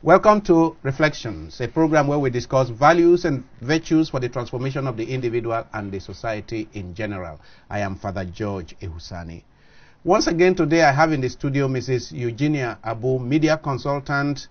Welcome to Reflections, a program where we discuss values and virtues for the transformation of the individual and the society in general. I am Father George Ehusani. Once again today I have in the studio Mrs. Eugenia Abu, media consultant,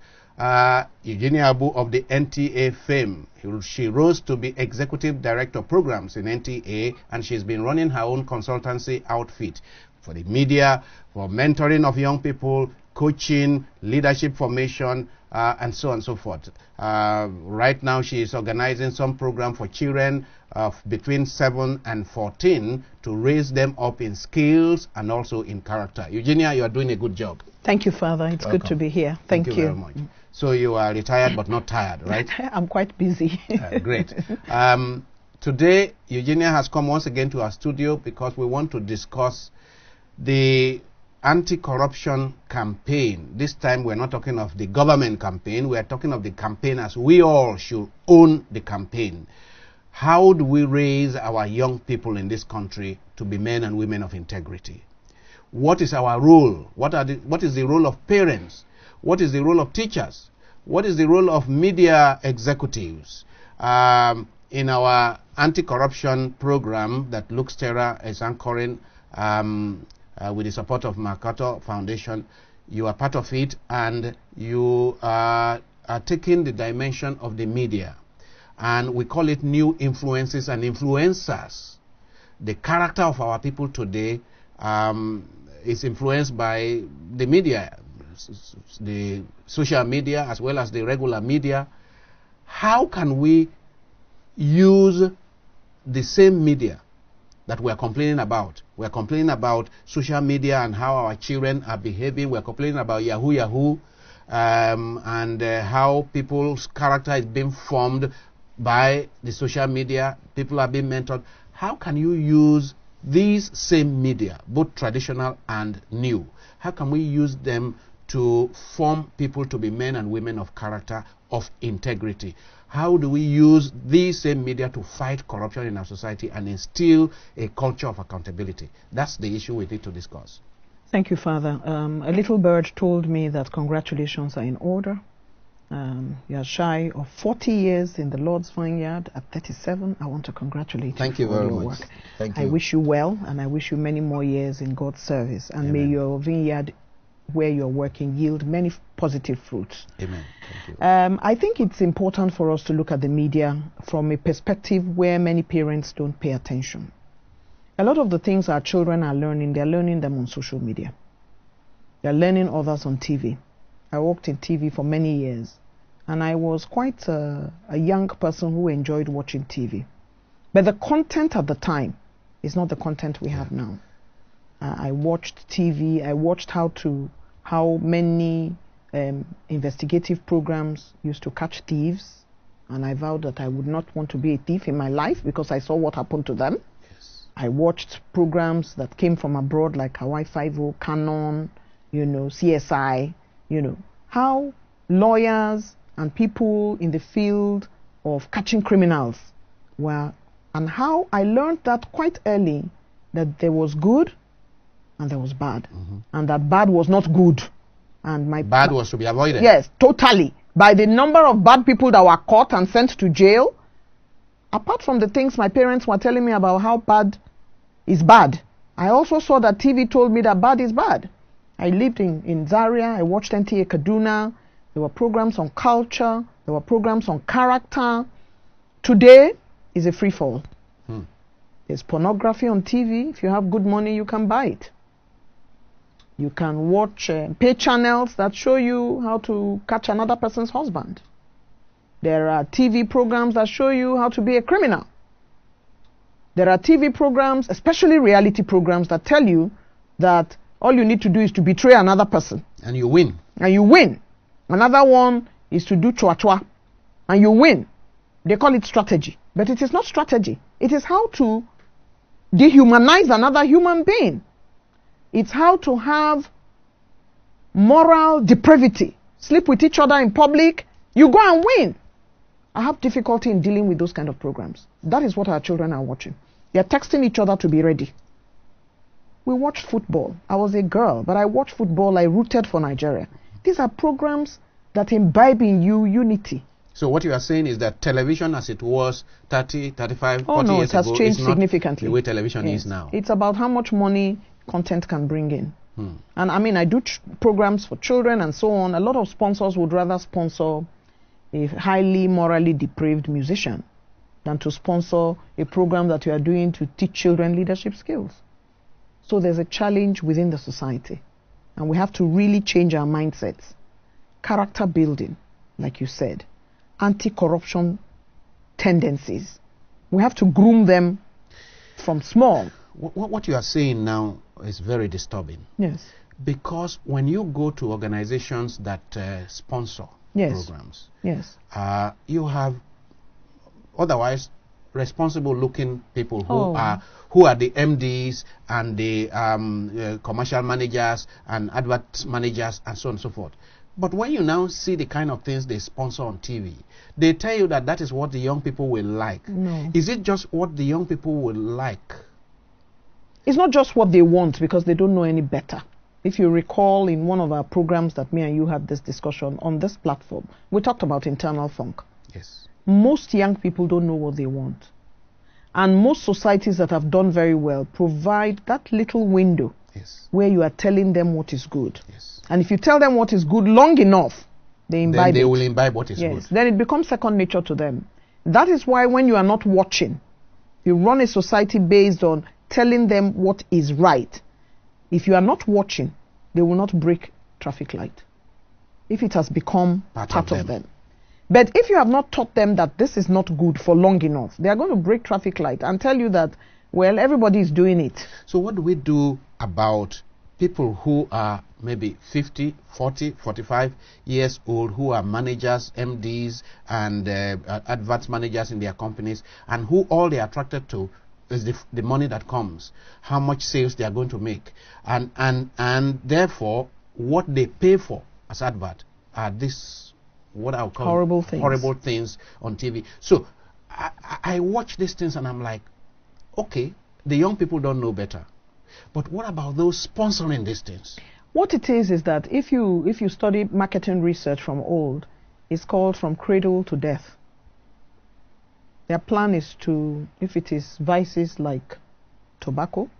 Eugenia Abu of the NTA fame. She rose to be Executive Director of Programs in NTA, and she's been running her own consultancy outfit for the media, for mentoring of young people, coaching, leadership formation, and so on and so forth. Right now she is organizing some program for children of between 7 and 14 to raise them up in skills and also in character. Eugenia, you are doing a good job. Thank you, Father. It's Welcome. good to be here. Thank you Very much. So you are retired but not tired, right? I'm quite busy. Great. Today, Eugenia has come once again to our studio because we want to discuss the anti-corruption campaign. This time we're not talking of the government campaign, we're talking of the campaign as we all should own the campaign. How do we raise our young people in this country to be men and women of integrity? What is our role? What is the role of parents? What is the role of teachers? What is the role of media executives? In our anti-corruption program that Luke Terra is anchoring, with the support of Mercator Foundation, you are part of it, and you are taking the dimension of the media, and we call it new influences and influencers. The character of our people today is influenced by the media, the social media as well as the regular media. How can we use the same media that we are complaining about? We are complaining about social media and how our children are behaving. We are complaining about Yahoo, and how people's character is being formed by the social media. People are being mentored. How can you use these same media, both traditional and new? How can we use them to form people to be men and women of character, of integrity? How do we use these same media to fight corruption in our society and instill a culture of accountability? That's the issue we need to discuss. Thank you, Father. A little bird told me that congratulations are in order. You are shy of 40 years in the Lord's vineyard. At 37, I want to congratulate Thank you you for very your much. work. Thank you. I wish you well, and I wish you many more years in God's service. And Amen. may your vineyard where you're working yield many positive fruits. Amen. Thank you. I think it's important for us to look at the media from a perspective where many parents don't pay attention. A lot of the things our children are learning, they're learning them on social media. They're learning others on TV. I worked in TV for many years, and I was quite a young person who enjoyed watching TV. But the content at the time is not the content we have now. I watched TV. I watched how many investigative programs used to catch thieves, and I vowed that I would not want to be a thief in my life because I saw what happened to them. Yes. I watched programs that came from abroad like Hawaii Five-0, Canon, CSI, how lawyers and people in the field of catching criminals were, and how I learned that quite early, that there was good and there was bad, and that bad was not good, and Bad was to be avoided. Yes, totally. By the number of bad people that were caught and sent to jail, apart from the things my parents were telling me about how bad is bad, I also saw that TV told me that bad is bad. I lived in Zaria. I watched NTA Kaduna. There were programs on culture. There were programs on character. Today is a free fall. There's pornography on TV. If you have good money, you can buy it. You can watch pay channels that show you how to catch another person's husband. There are TV programs that show you how to be a criminal. There are TV programs, especially reality programs, that tell you that all you need to do is to betray another person. And you win. And you win. Another one is to do chua-chua. And you win. They call it strategy. But it is not strategy. It is how to dehumanize another human being. It's how to have moral depravity. Sleep with each other in public. You go and win. I have difficulty in dealing with those kind of programs. That is what our children are watching. They're texting each other to be ready. We watched football. I was a girl, but I watched football. I rooted for Nigeria. These are programs that imbibe in you unity. So what you are saying is that television as it was 30, 35, 40 Oh no, years it has ago changed is not significantly. the way television Yes. is now. It's about how much money content can bring in. And I mean, I do programs for children and so on. A lot of sponsors would rather sponsor a highly morally depraved musician than to sponsor a program that you are doing to teach children leadership skills. So there's a challenge within the society. And we have to really change our mindsets. Character building, like you said. Anti-corruption tendencies. We have to groom them from small. What you are saying now is very disturbing. Yes. Because when you go to organizations that sponsor Yes. programs, Yes. you have otherwise responsible looking people who Oh. are the MDs and the commercial managers and advert managers and so on and so forth. But when you now see the kind of things they sponsor on TV, they tell you that that is what the young people will like. No. Is it just what the young people will like? It's not just what they want because they don't know any better. If you recall in one of our programs that me and you had this discussion on this platform, we talked about internal funk. Yes. Most young people don't know what they want. And most societies that have done very well provide that little window Yes. where you are telling them what is good. Yes. And if you tell them what is good long enough, they imbibe Then they it. will imbibe what is Yes. good. Then it becomes second nature to them. That is why when you are not watching, you run a society based on telling them what is right. If you are not watching, they will not break traffic light. If it has become part of them. But if you have not taught them that this is not good for long enough, they are going to break traffic light and tell you that, well, everybody is doing it. So what do we do about people who are maybe 50, 40, 45 years old, who are managers, MDs, and advert managers in their companies, and who all they are attracted to is the money that comes, how much sales they are going to make, and therefore what they pay for as advert are this, what I'll call horrible things on TV. So I watch these things and I'm like, okay, the young people don't know better, but what about those sponsoring these things? What it is that if you study marketing research from old, it's called from cradle to death. Their plan is to, if it is vices like tobacco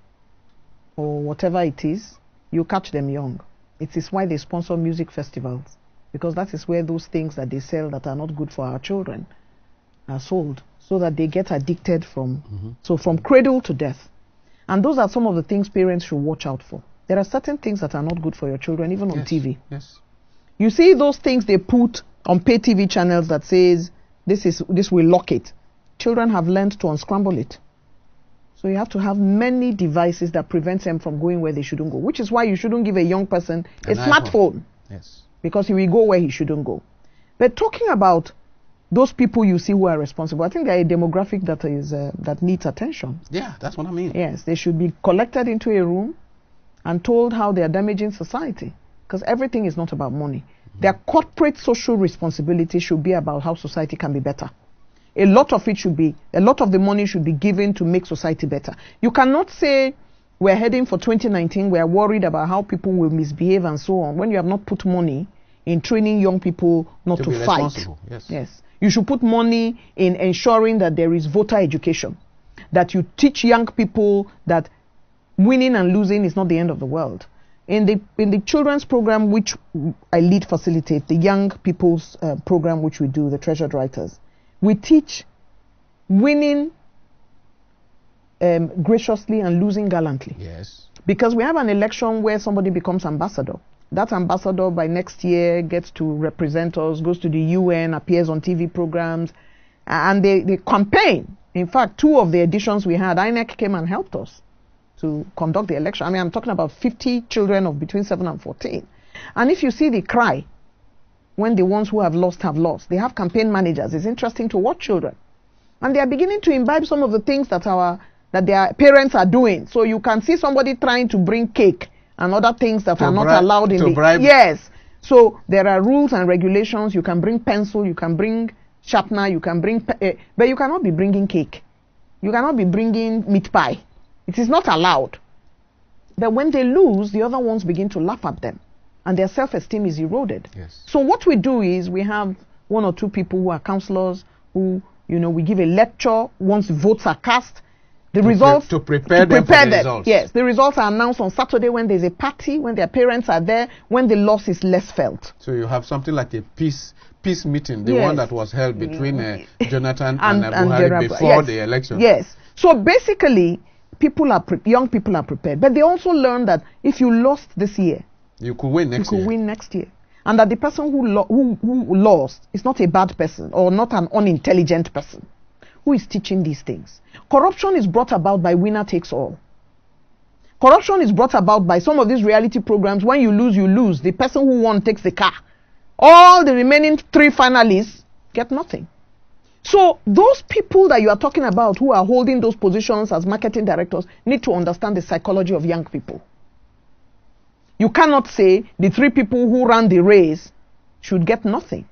or whatever it is, you catch them young. It is why they sponsor music festivals, because that is where those things that they sell that are not good for our children are sold, so that they get addicted from, so from cradle to death. And those are some of the things parents should watch out for. There are certain things that are not good for your children, even on TV. Yes. You see those things they put on pay TV channels that says, this will lock it. Children have learned to unscramble it. So you have to have many devices that prevent them from going where they shouldn't go, which is why you shouldn't give a young person a smartphone. Yes. Because he will go where he shouldn't go. But talking about those people you see who are responsible, I think they are a demographic that is that needs attention. Yeah, that's what I mean. Yes, they should be collected into a room and told how they are damaging society. Because everything is not about money. Their corporate social responsibility should be about how society can be better. A lot of the money should be given to make society better. You cannot say we're heading for 2019, we're worried about how people will misbehave and so on, when you have not put money in training young people not to fight. Yes. Yes. You should put money in ensuring that there is voter education, that you teach young people that winning and losing is not the end of the world. In the children's program, which I lead facilitate, the young people's program which we do, the Treasured Writers, we teach winning graciously and losing gallantly. Yes. Because we have an election where somebody becomes ambassador. That ambassador by next year gets to represent us, goes to the UN, appears on TV programs, and they campaign. In fact, 2 of the editions we had, INEC came and helped us to conduct the election. I mean, I'm talking about 50 children of between 7 and 14. And if you see the cry, when the ones who have lost, they have campaign managers. It's interesting to watch children. And they are beginning to imbibe some of the things that their parents are doing. So you can see somebody trying to bring cake and other things that are not allowed in the... bribe. Yes. So there are rules and regulations. You can bring pencil, you can bring sharpener, you can bring... but you cannot be bringing cake. You cannot be bringing meat pie. It is not allowed. But when they lose, the other ones begin to laugh at them. and their self-esteem is eroded. Yes. So what we do is we have one or two people who are counselors who, we give a lecture once the votes are cast. The results to prepare them for the results. Yes, the results are announced on Saturday when there's a party, when their parents are there, when the loss is less felt. So you have something like a peace meeting, the one that was held between Jonathan and Buhari before the election. Yes. So basically, young people are prepared, but they also learn that if you lost this year, you could win next year. You could win next year, and that the person who lost is not a bad person or not an unintelligent person who is teaching these things. Corruption is brought about by winner takes all. Corruption is brought about by some of these reality programs. When you lose, you lose. The person who won takes the car. All the remaining 3 finalists get nothing. So those people that you are talking about who are holding those positions as marketing directors need to understand the psychology of young people. You cannot say the 3 people who ran the race should get nothing,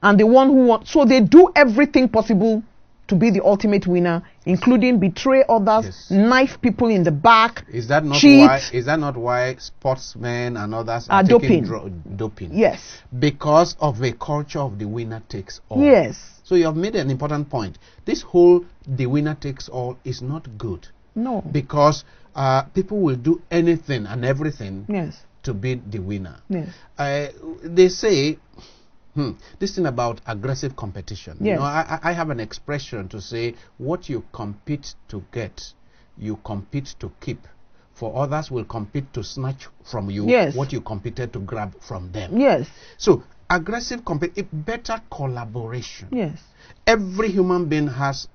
and the one who won. So they do everything possible to be the ultimate winner, including betray others, knife people in the back, Is that not cheat. why? Is that not why sportsmen and others are taking doping? Yes. Because of a culture of the winner takes all. Yes. So you have made an important point. This whole the winner takes all is not good. No. Because people will do anything and everything Yes. to be the winner. Yes. They say this thing about aggressive competition. Yes. I have an expression to say what you compete to get, you compete to keep. For others will compete to snatch from you what you competed to grab from them. Yes. So aggressive better collaboration. Yes. Every human being has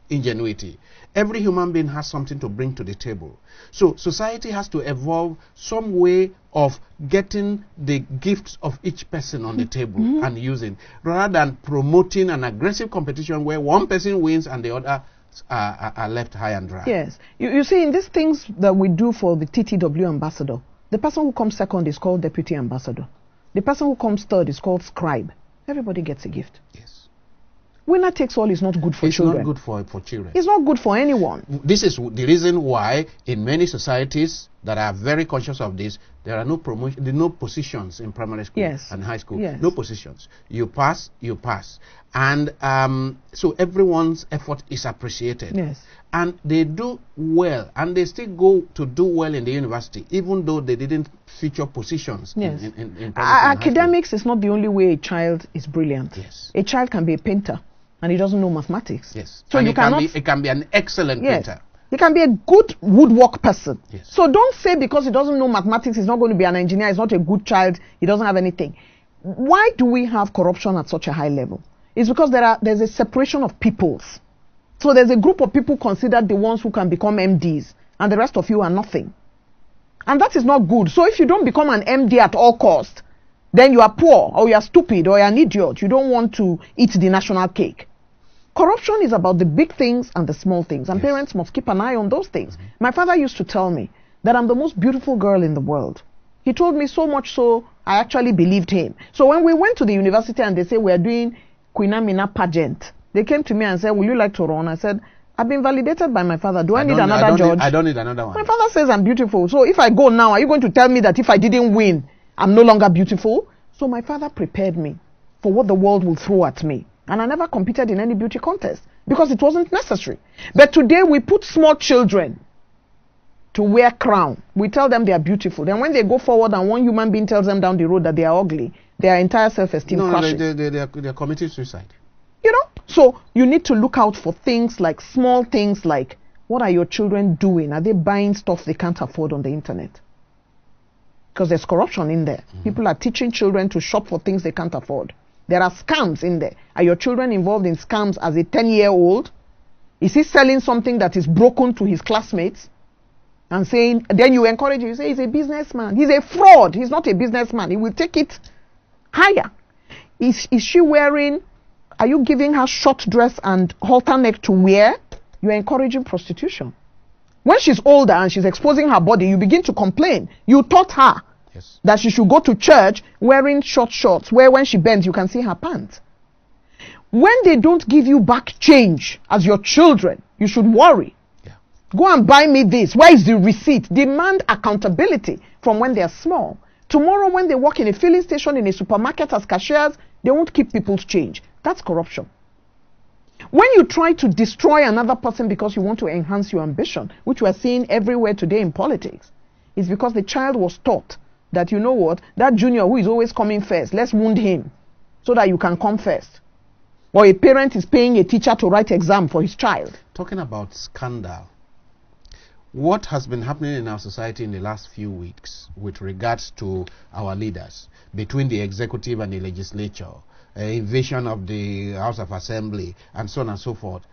ingenuity. Every human being has something to bring to the table. So society has to evolve some way of getting the gifts of each person on the table and using, rather than promoting an aggressive competition where one person wins and the other are left high and dry. Yes. You see, in these things that we do for the TTW ambassador, the person who comes second is called deputy ambassador. The person who comes third is called scribe. Everybody gets a gift. Yes. Winner takes all is not good for children. It's not good for children. It's not good for anyone. This is the reason why in many societies that are very conscious of this, there are no positions in primary school and high school. Yes. No positions. You pass. And so everyone's effort is appreciated. Yes. And they do well, and they still go to do well in the university, even though they didn't feature positions in primary school. Academics is not the only way a child is brilliant. Yes. A child can be a painter, and he doesn't know mathematics. Yes. So and you cannot. It can be an excellent painter. He can be a good woodwork person. Yes. So don't say because he doesn't know mathematics, he's not going to be an engineer, he's not a good child, he doesn't have anything. Why do we have corruption at such a high level? It's because there's a separation of peoples. So there's a group of people considered the ones who can become MDs, and the rest of you are nothing. And that is not good. So if you don't become an MD at all cost, then you are poor, or you are stupid, or you are an idiot. You don't want to eat the national cake. Corruption is about the big things and the small things, and parents must keep an eye on those things. My father used to tell me that I'm the most beautiful girl in the world. He told me so much so I actually believed him. So when we went to the university and they said we are doing Queen Amina pageant, they came to me and said, will you like to run? I said, I've been validated by my father. Do I need another judge? I don't need another one. My father says I'm beautiful. So if I go now, are you going to tell me that if I didn't win, I'm no longer beautiful? So my father prepared me for what the world will throw at me. And I never competed in any beauty contest because it wasn't necessary. But today we put small children to wear crown. We tell them they are beautiful. Then when they go forward and one human being tells them down the road that they are ugly, their entire self-esteem crashes. They are committing suicide. You know? So you need to look out for things like small things like, what are your children doing? Are they buying stuff they can't afford on the internet? Because there's corruption in there. People are teaching children to shop for things they can't afford. There are scams in there. Are your children involved in scams as a 10-year-old? Is he selling something that is broken to his classmates? And saying, then you encourage him, you say, he's a businessman. He's a fraud. He's not a businessman. He will take it higher. Is she wearing, are you giving her short dress and halter neck to wear? You're encouraging prostitution. When she's older and she's exposing her body, you begin to complain. You taught her that she should go to church wearing short shorts, where when she bends, you can see her pants. When they don't give you back change as your children, you should worry. Go and buy me this. Where is the receipt? Demand accountability from when they are small. Tomorrow when they work in a filling station, in a supermarket as cashiers, they won't keep people's change. That's corruption. When you try to destroy another person because you want to enhance your ambition, which we are seeing everywhere today in politics, is because the child was taught that, you know what, that junior who is always coming first, let's wound him so that you can come first. Or a parent is paying a teacher to write exam for his child. Talking about scandal, what has been happening in our society in the last few weeks with regards to our leaders, between the executive and the legislature, invasion of the House of Assembly, and so on and so forth.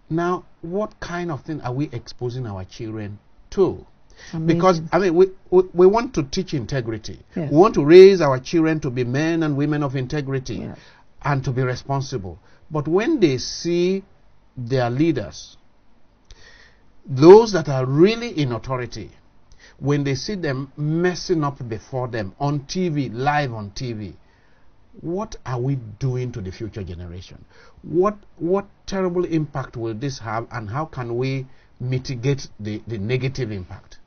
Now, what kind of thing are we exposing our children to? Amazing. Because, I mean, we want to teach integrity. Yes. We want to raise our children to be men and women of integrity, Yes, and to be responsible. But when they see their leaders, those that are really in authority, when they see them messing up before them on TV, live on TV, what are we doing to the future generation? What terrible impact will this have, and how can we mitigate the negative impact?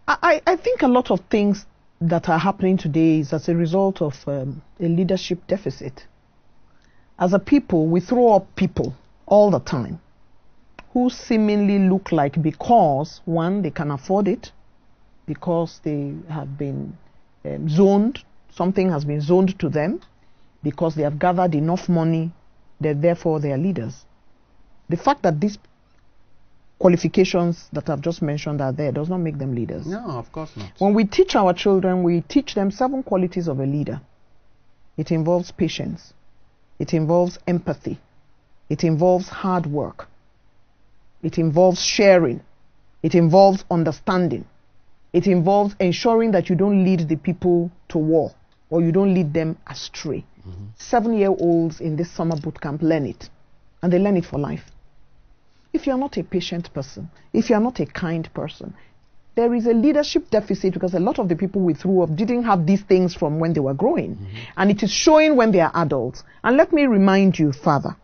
I think a lot of things that are happening today is as a result of a leadership deficit. As a people, we throw up people all the time who seemingly look like, because, one, they can afford it, because they have been zoned, something has been zoned to them, because they have gathered enough money, that therefore they are leaders. The fact that these qualifications that I've just mentioned are there does not make them leaders. No, of course not. When we teach our children, we teach them 7 qualities of a leader. It involves patience. It involves empathy. It involves hard work. It involves sharing. It involves understanding. It involves ensuring that you don't lead the people to war, or you don't lead them astray. 7-year-olds in this summer boot camp learn it, and they learn it for life. If you're not a patient person, if you're not a kind person, there is a leadership deficit, because a lot of the people we threw up didn't have these things from when they were growing. And it is showing when they are adults. And let me remind you, Father,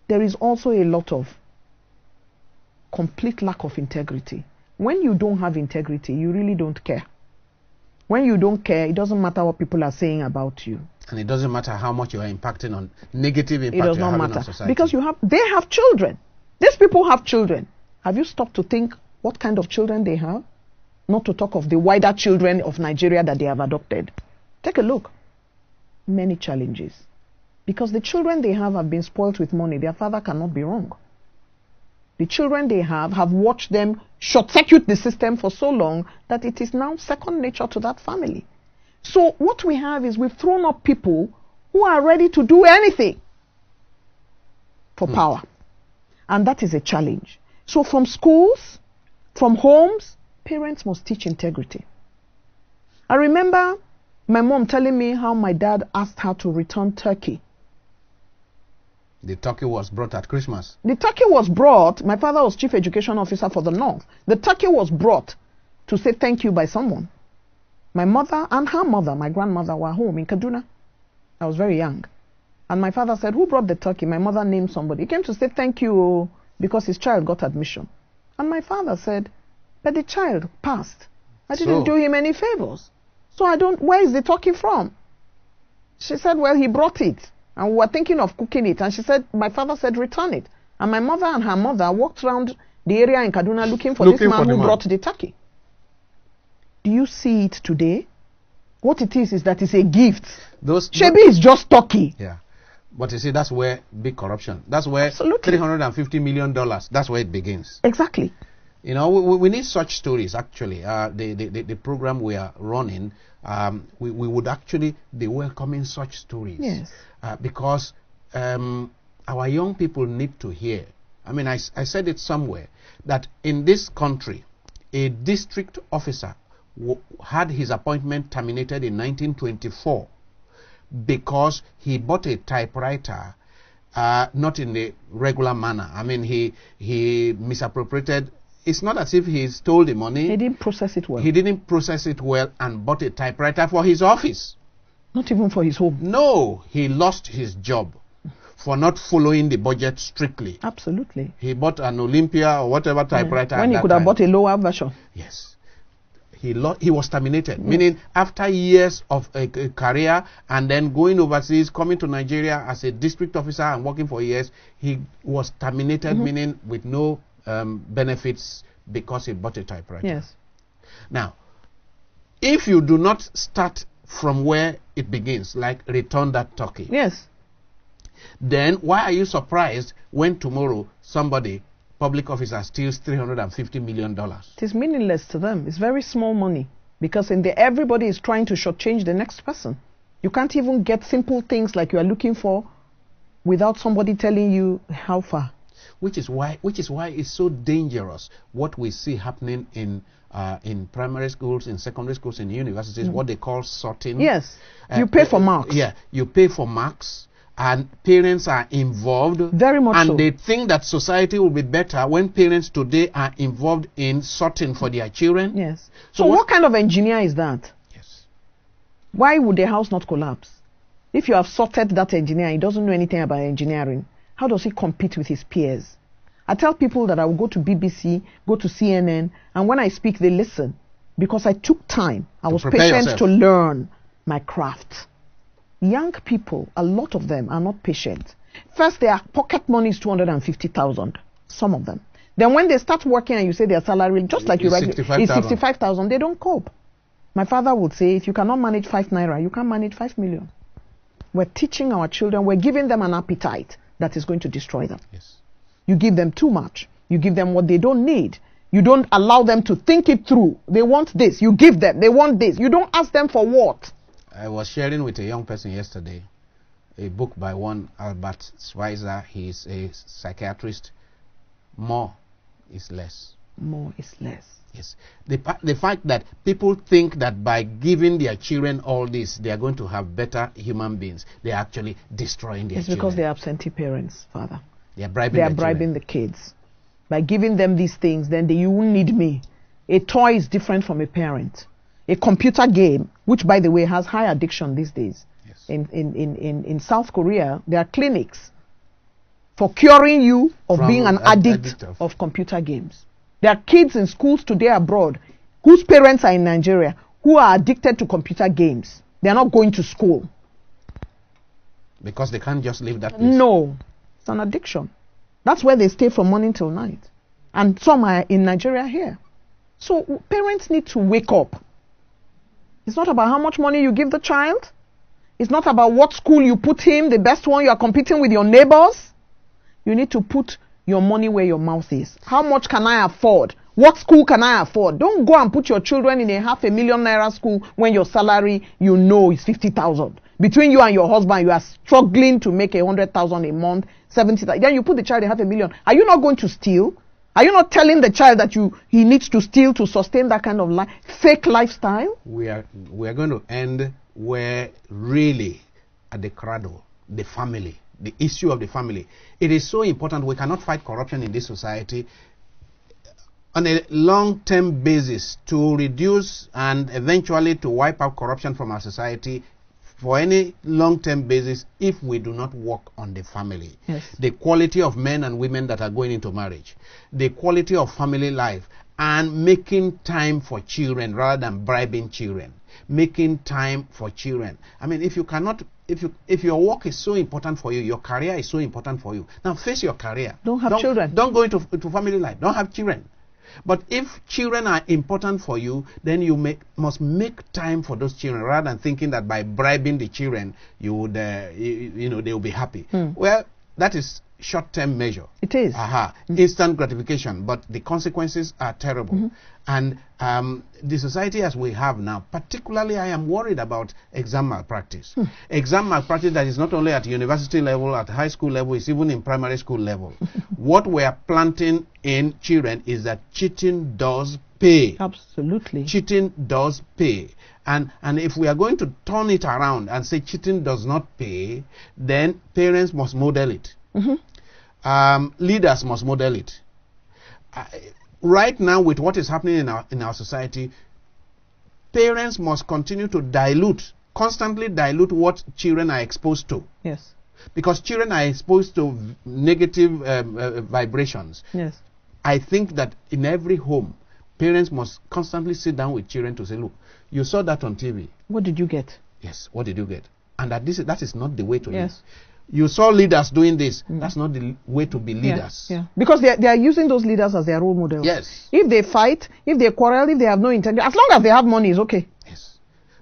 there is also a lot of complete lack of integrity. When you don't have integrity, you really don't care. When you don't care, it doesn't matter what people are saying about you. And it doesn't matter how much you are impacting on negative impact. It does not on matter, society. because they have children. These people have children. Have you stopped to think what kind of children they have? Not to talk of the wider children of Nigeria that they have adopted. Take a look. Many challenges. Because the children they have been spoilt with money. Their father cannot be wrong. The children they have watched them short-circuit the system for so long that it is now second nature to that family. So what we have is we've thrown up people who are ready to do anything for power. And that is a challenge. So from schools, from homes, parents must teach integrity. I remember my mom telling me how my dad asked her to return turkey. The turkey was brought at Christmas. The turkey was brought, my father was chief education officer for the North. The turkey was brought to say thank you by someone. My mother and her mother, my grandmother, were home in Kaduna. I was very young. And my father said, who brought the turkey? My mother named somebody. He came to say thank you because his child got admission. And my father said, but the child passed. I didn't do him any favors. So where is the turkey from? She said, well, he brought it. And we were thinking of cooking it. And my father said, return it. And my mother and her mother walked around the area in Kaduna looking for this man who brought the turkey. Do you see it today? What it is that it's a gift. Shebi is just turkey. Yeah. But you see, that's where big corruption. That's where Absolutely. $350 million, that's where it begins. Exactly. You know, we need such stories, actually. The program we are running, we would actually be welcoming such stories. Yes. Because our young people need to hear. I mean, I said it somewhere, that in this country, a district officer had his appointment terminated in 1924 because he bought a typewriter not in the regular manner. I mean, he misappropriated. It's not as if he stole the money. He didn't process it well. He didn't process it well and bought a typewriter for his office. Not even for his home. No, he lost his job for not following the budget strictly. Absolutely. He bought an Olympia or whatever typewriter. When he could have bought a lower version. Yes. he was terminated, meaning after years of a career and then going overseas, coming to Nigeria as a district officer and working for years, he was terminated, meaning with no benefits because he bought a typewriter. Yes. Now, if you do not start from where it begins, like return that turkey, Yes. then why are you surprised when tomorrow somebody, public officer, steals $350 million? It is meaningless to them. It's very small money because everybody is trying to shortchange the next person. You can't even get simple things like you are looking for without somebody telling you how far. Which is why it's so dangerous what we see happening in primary schools, in secondary schools, in universities, what they call sorting. Yes, you pay for marks. Yeah, you pay for marks, and parents are involved. Very much so. And they think that society will be better when parents today are involved in sorting for their children. Yes. So what kind of engineer is that? Yes. Why would the house not collapse? If you have sorted that engineer, he doesn't know anything about engineering, how does he compete with his peers? I tell people that I will go to BBC, go to CNN, and when I speak, they listen. Because I took time. I was patient to learn my craft. Young people, a lot of them are not patient. First, their pocket money is 250,000, some of them. Then when they start working and you say their salary, just like you write, is 65,000, they don't cope. My father would say, if you cannot manage 5 naira, you can't manage 5 million. We're teaching our children, we're giving them an appetite that is going to destroy them. Yes. You give them too much. You give them what they don't need. You don't allow them to think it through. They want this. You give them. They want this. You don't ask them for what. I was sharing with a young person yesterday a book by one Albert Schweitzer. He is a psychiatrist. More is less. More is less. Yes. The fact that people think that by giving their children all this, they are going to have better human beings, they are actually destroying their children. It's because they are absentee parents, Father. They are bribing the kids. By giving them these things, then you won't need me. A toy is different from a parent. A computer game, which by the way has high addiction these days. Yes. In South Korea, there are clinics for curing you of being an addict of computer games. There are kids in schools today abroad whose parents are in Nigeria who are addicted to computer games. They are not going to school. Because they can't just leave that place. No. It's an addiction. That's where they stay from morning till night. And some are in Nigeria here. So parents need to wake up. It's not about how much money you give the child. It's not about what school you put him, the best one. You are competing with your neighbors. You need to put your money where your mouth is. How much can I afford? What school can I afford? Don't go and put your children in a 500,000 naira school when your salary, is 50,000. Between you and your husband, you are struggling to make 100,000 a month, 70,000. Then you put the child in 500,000. Are you not going to steal? Are you not telling the child that he needs to steal to sustain that kind of fake lifestyle? We are going to end where really at the cradle, the family, the issue of the family. It is so important. We cannot fight corruption in this society on a long-term basis to reduce and eventually to wipe out corruption from our society. For any long-term basis, if we do not work on the family, yes. The quality of men and women that are going into marriage, the quality of family life, and making time for children rather than bribing children, making time for children. I mean, if your work is so important for you, your career is so important for you, now face your career. Don't have children. Don't go into family life. Don't have children. But if children are important for you, then you must make time for those children rather than thinking that by bribing the children, you would, they will be happy. Well, that is short-term measure. It is. Instant gratification, but the consequences are terrible. And the society as we have now, particularly I am worried about exam malpractice. Exam malpractice that is not only at university level, at high school level, it's even in primary school level. What we are planting in children is that cheating does pay. Absolutely. Cheating does pay. And if we are going to turn it around and say cheating does not pay, then parents must model it. Leaders must model it. Right now, with what is happening in our society, parents must continue to constantly dilute what children are exposed to. Yes. Because children are exposed to negative vibrations. Yes. I think that in every home, Parents must constantly sit down with children to say, look, you saw that on TV. What did you get? Yes, what did you get? And that that is not the way to live. Yes. You saw leaders doing this. That's not the way to be leaders. Yeah. Because they are using those leaders as their role models. Yes. If they fight, if they quarrel, if they have no integrity, as long as they have money, it's okay. Yes.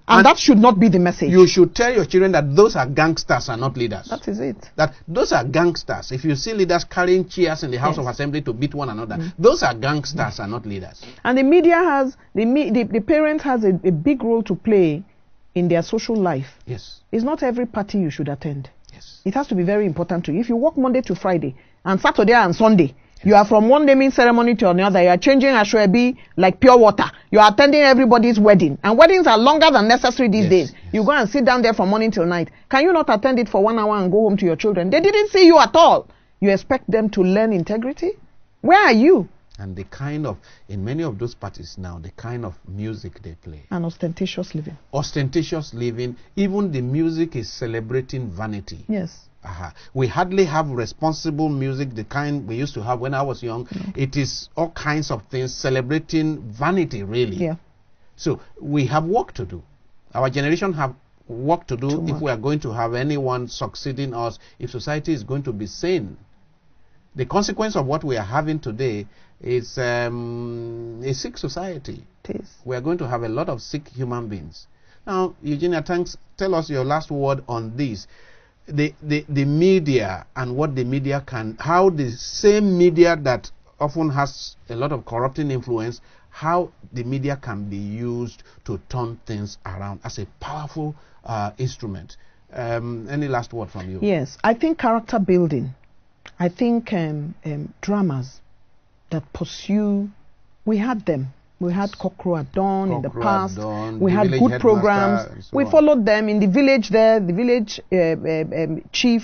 And that should not be the message. You should tell your children that those are gangsters and not leaders. That is it. That those are gangsters. If you see leaders carrying chairs in the House of Assembly to beat one another, those are gangsters and not leaders. And the media has, the parent has a big role to play in their social life. Yes. It's not every party you should attend. Yes. It has to be very important to you. If you work Monday to Friday and Saturday and Sunday, you are from one naming ceremony to another. You are changing ashwebi like pure water. You are attending everybody's wedding. And weddings are longer than necessary these days. Yes. You go and sit down there from morning till night. Can you not attend it for 1 hour and go home to your children? They didn't see you at all. You expect them to learn integrity? Where are you? And the kind of, in many of those parties now, the kind of music they play. And ostentatious living. Ostentatious living. Even the music is celebrating vanity. Yes. We hardly have responsible music, the kind we used to have when I was young. It is all kinds of things celebrating vanity, really. Yeah. So we have work to do. Our generation have work to do if we are going to have anyone succeeding us, if society is going to be sane. The consequence of what we are having today is a sick society. It is. We are going to have a lot of sick human beings. Now, Eugenia, tell us your last word on this. The media and what the media can, how the same media that often has a lot of corrupting influence, how the media can be used to turn things around as a powerful instrument. Any last word from you? Yes, I think character building. I think dramas that pursue, we had them. We had Kokro at Dawn in the past. We had good programs. We followed them in the village there. The village chief,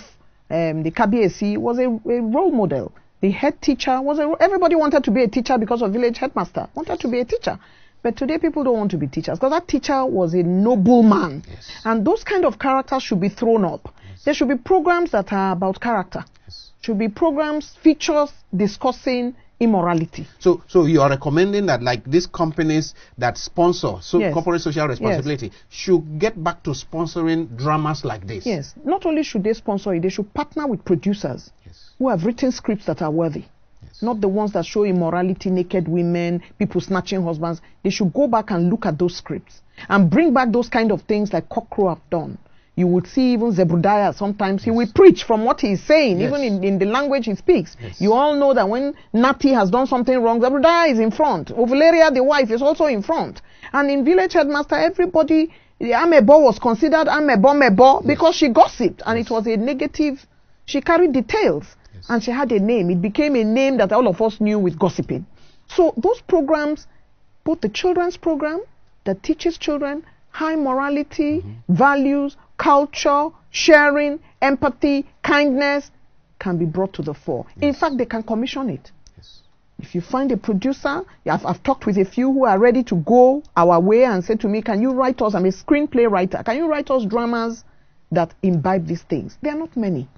the Kabiesi, was a role model. The head teacher was everybody wanted to be a teacher because of village headmaster. Wanted to be a teacher. But today people don't want to be teachers because that teacher was a noble man. Yes. And those kind of characters should be thrown up. Yes. There should be programs that are about character. Yes. Should be programs, features discussing immorality. So you are recommending that, like, these companies that sponsor corporate social responsibility should get back to sponsoring dramas like this. Yes. Not only should they sponsor it, they should partner with producers who have written scripts that are worthy. Yes. Not the ones that show immorality, naked women, people snatching husbands. They should go back and look at those scripts and bring back those kind of things like Kokro have done. You would see even Zebrudaya sometimes he will preach from what he is saying, even in the language he speaks. Yes. You all know that when Nati has done something wrong, Zebrudaya is in front. Ovaleria, the wife, is also in front. And in Village Headmaster, everybody, Amebo was considered Amebo because she gossiped. And it was a negative, she carried details. Yes. And she had a name. It became a name that all of us knew with gossiping. So those programs, both the children's program that teaches children high morality, values, culture, sharing, empathy, kindness can be brought to the fore. Yes. In fact, they can commission it. Yes. If you find a producer, I've talked with a few who are ready to go our way and say to me, can you write us, I'm a screenplay writer, can you write us dramas that imbibe these things? There are not many.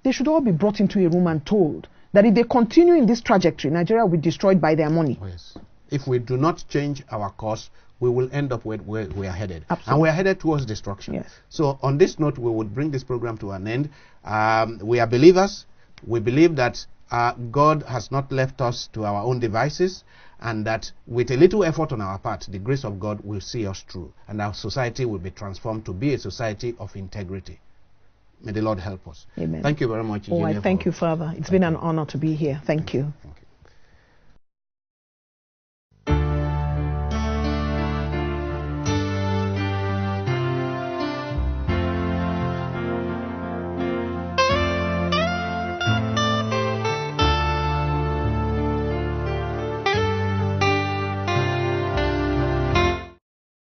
They should all be brought into a room and told that if they continue in this trajectory, Nigeria will be destroyed by their money. Oh, yes. If we do not change our course, we will end up where we are headed. Absolutely. And we are headed towards destruction. Yes. So on this note, we would bring this program to an end. We are believers. We believe that God has not left us to our own devices, and that with a little effort on our part, the grace of God will see us through, and our society will be transformed to be a society of integrity. May the Lord help us. Amen. Thank you very much, Eugenia. Thank you, Father. It's been an honor to be here. Thank you.